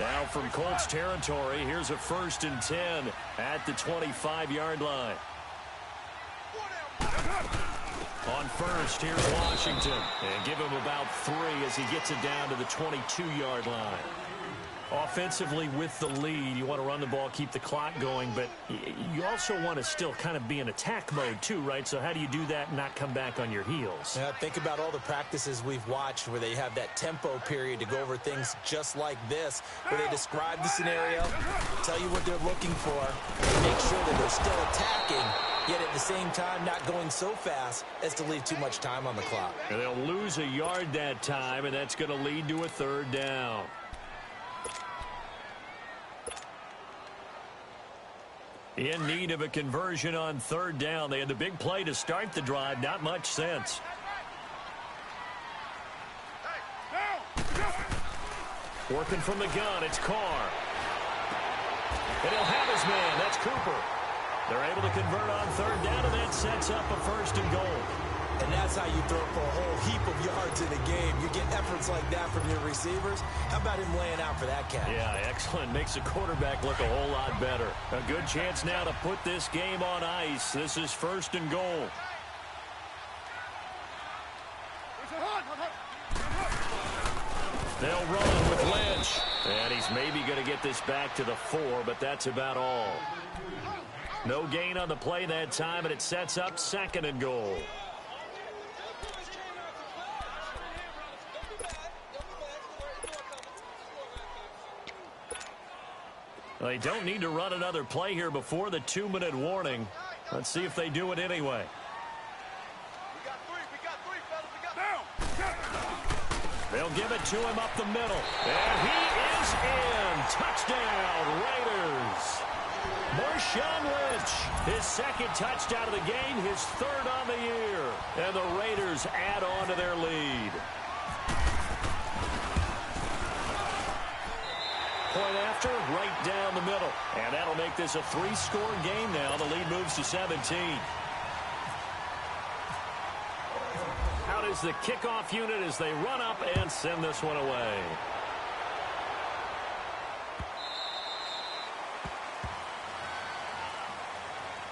Now from Colts territory, here's a 1st and 10 at the 25-yard line. On 1st, here's Washington. And give him about 3 as he gets it down to the 22-yard line. Offensively with the lead, you want to run the ball, keep the clock going, but you also want to still kind of be in attack mode too, right? So how do you do that and not come back on your heels? Yeah, think about all the practices we've watched where they have that tempo period to go over things just like this, where they describe the scenario, tell you what they're looking for, and make sure that they're still attacking, yet at the same time not going so fast as to leave too much time on the clock. And they'll lose a yard that time, and that's going to lead to a 3rd down. In need of a conversion on 3rd down. They had the big play to start the drive. Not much sense. Working from the gun, it's Carr. And he'll have his man. That's Cooper. They're able to convert on 3rd down, and that sets up a 1st and goal. And that's how you throw for a whole heap of yards in a game. You get efforts like that from your receivers. How about him laying out for that catch? Yeah, excellent. Makes the quarterback look a whole lot better. A good chance now to put this game on ice. This is 1st and goal. They'll run with Lynch. And he's maybe going to get this back to the 4, but that's about all. No gain on the play that time, and it sets up 2nd and goal. They don't need to run another play here before the 2-minute warning. Let's see if they do it anyway. They'll give it to him up the middle. And he is in. Touchdown, Raiders. Marshawn Lynch, his second touchdown of the game, his third on the year. And the Raiders add on to their lead. Point after, right down the middle. And that'll make this a 3-score game now. The lead moves to 17. Out is the kickoff unit as they run up and send this one away.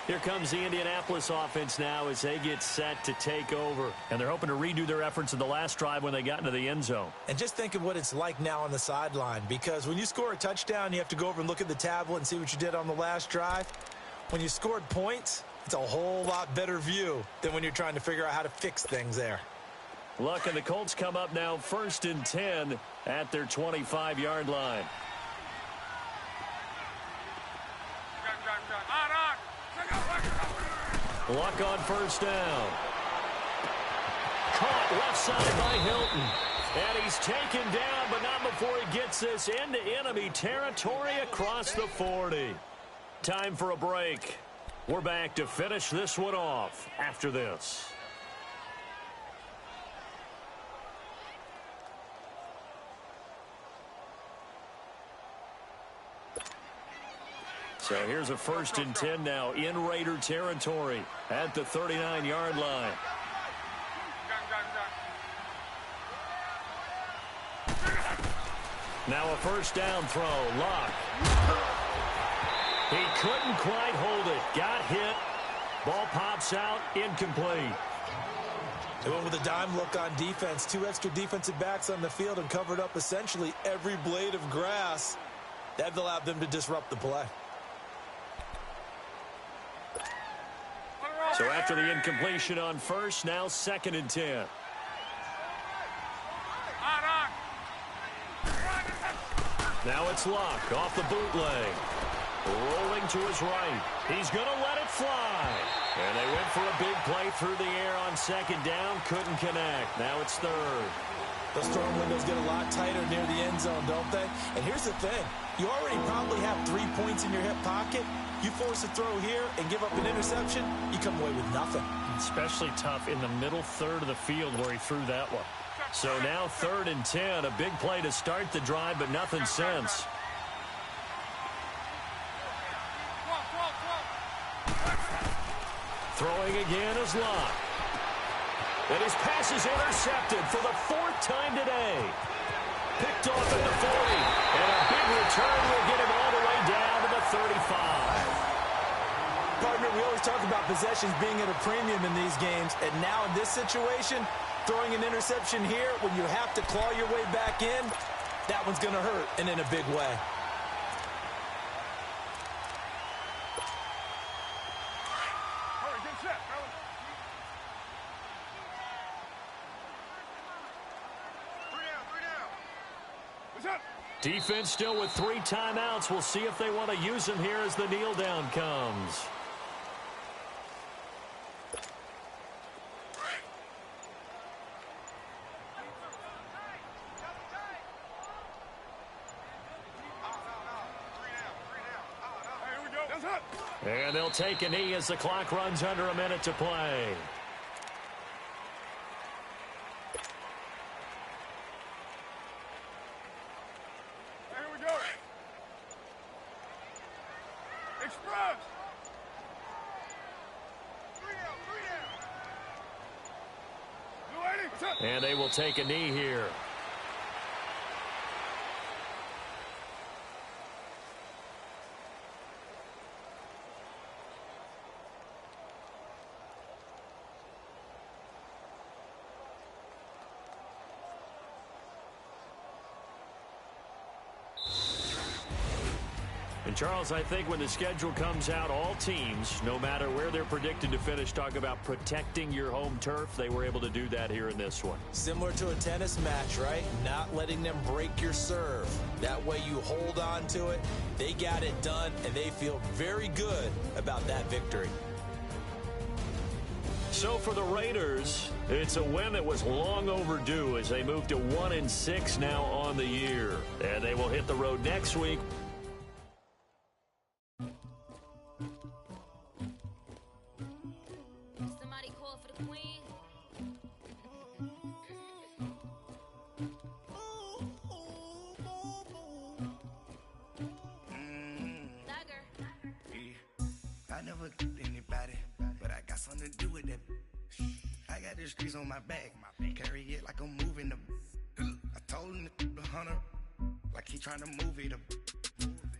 Here comes the Indianapolis offense now as they get set to take over. And they're hoping to redo their efforts in the last drive when they got into the end zone. And just think of what it's like now on the sideline, because when you score a touchdown, you have to go over and look at the tablet and see what you did on the last drive. When you scored points, it's a whole lot better view than when you're trying to figure out how to fix things there. Look, and the Colts come up now 1st and 10 at their 25-yard line. Luck on first down. Caught left side by Hilton. And he's taken down, but not before he gets this into enemy territory across the 40. Time for a break. We're back to finish this one off after this. So here's a 1st and 10 now in Raider territory at the 39-yard line. Now a first down throw. Lock. He couldn't quite hold it. Got hit. Ball pops out. Incomplete. They went with a dime look on defense. 2 extra defensive backs on the field and covered up essentially every blade of grass. That allowed them to disrupt the play. So after the incompletion on first, now 2nd and 10. Now it's Luck off the bootleg. Rolling to his right. He's going to let it fly. And they went for a big play through the air on 2nd down. Couldn't connect. Now it's 3rd. Those throwing windows get a lot tighter near the end zone, don't they? And here's the thing. You already probably have 3 points in your hip pocket. You force a throw here and give up an interception, you come away with nothing. Especially tough in the middle third of the field where he threw that one. So now 3rd and 10. A big play to start the drive, but nothing since. Throwing again is Locke. And his pass is intercepted for the 4th time today. Picked off at the 40. And a big return will get him all the way down to the 35. Partner, we always talk about possessions being at a premium in these games. And now in this situation, throwing an interception here when you have to claw your way back in, that one's going to hurt, and in a big way. Defense still with 3 timeouts. We'll see if they want to use them here as the kneel down comes. And they'll take a knee as the clock runs under a minute to play. And they will take a knee here. And Charles, I think when the schedule comes out, all teams, no matter where they're predicted to finish, talk about protecting your home turf. They were able to do that here in this one. Similar to a tennis match, right? Not letting them break your serve. That way you hold on to it. They got it done, and they feel very good about that victory. So for the Raiders, it's a win that was long overdue as they move to 1-6 now on the year. And they will hit the road next week. Somebody call for the queen. I never anybody, but I got something to do with that. I got the streets on my back, carry it like I'm moving them. I told him the hunter, like he trying to move it up.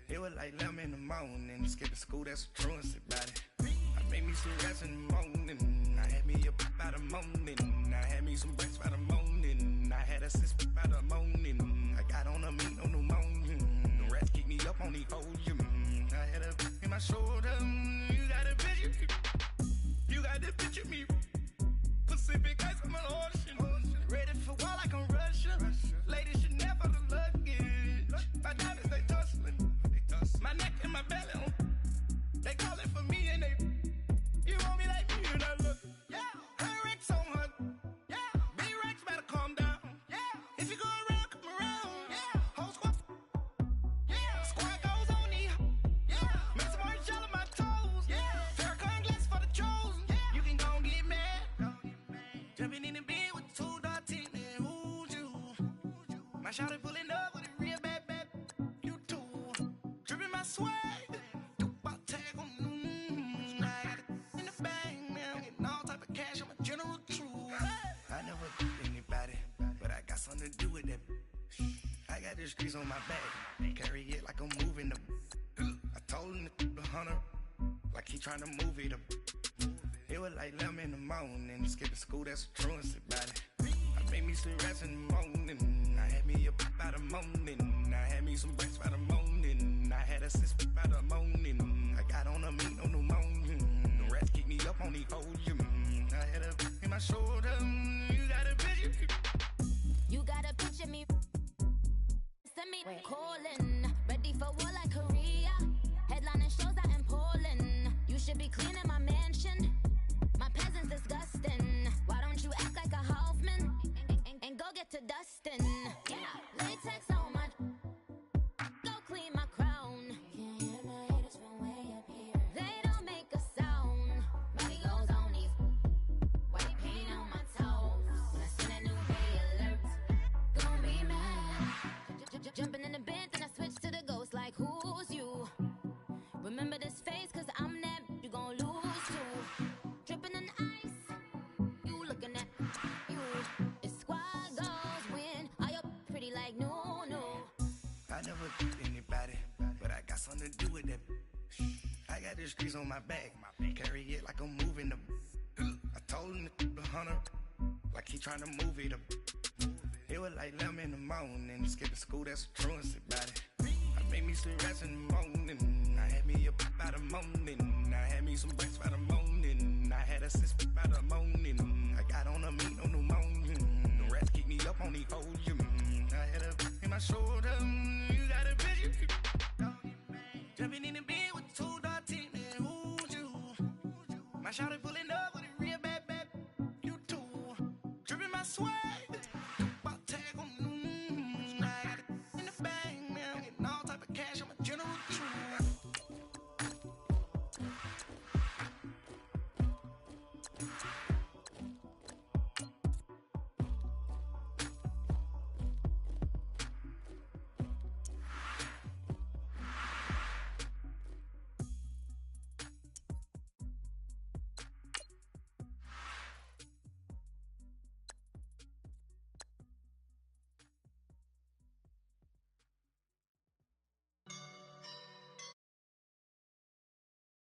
It was like 11 in the morning, skip to school, that's a truancy about it. I made me some rest in the morning, I had me a pop by the morning. I had me some breaks by the morning, I had a sis by the morning. I got on a meat on the morning, the rats keep me up on the podium. I had a in my shoulder, you got a picture, you got the picture me. Pacific ice, I'm an ocean, ready for war like I'm Russian. Ladies should never the luggage, my diamonds they tussling, my neck and my belly, they calling for me and they, you want me like me and I look, yeah, her Rex on her, yeah, B-Rex better calm down, yeah, if you go around, come around, yeah, whole squad, yeah, squad goes on the, yeah, make some orange gel on my toes, yeah, Farrakhan glass for the chosen, yeah, you can go and get mad, jumping in the bed with 2 dark teeth, man, who's you, my shawty pulling up with a real bad, you too, dripping my swag, something to do with that. I got the streets on my back, carry it like I'm moving them. I told him the hunter, like he trying to move it up. It was like 11 in the morning, skip to school, that's a truancy about it. I made me some rest in the morning, I had me a pop by the morning. I had me some breaks by the morning, I had a sis by the morning. I got on a meat on the morning, the rats keep me up on the podium. I had a in my shoulder, you got a picture. You gotta picture me. Send me calling. Ready for war like Korea. Headlining shows out in Poland. You should be cleaning my mansion. My peasants disgusting. Why don't you act like a Hoffman and go get to dustin'? Yeah, latex on my. Go clean my crown. Can't hear my haters from way up here. They don't make a sound. Body goes on these. White paint on my toes. When I send a new day alert. Gonna be mad. Jumping in the bed, then I switch to the ghost like who's you? Remember this face, cause I'm that you gon' lose too. Dripping in ice, you looking at you. It's squad goes win. Are you pretty like no? I never anybody, but I got something to do with that. I got the streets on my back, carry it like I'm moving them. I told him the hunter, like he trying to move it up. It was like 11 in the morning, skip to school, that's a truancy about it. I made me some rest in the morning, I had me a pop by the morning. I had me some breaks by the morning, I had a sis by the morning. I got on a meat on the morning, the rats keep me up on the podium. I had a in my shoulder, you got a picture. Jumping in the bed with 2 dark teeth, man, who's you? My shawty pulling up with a real bad, you too, dripping my swag.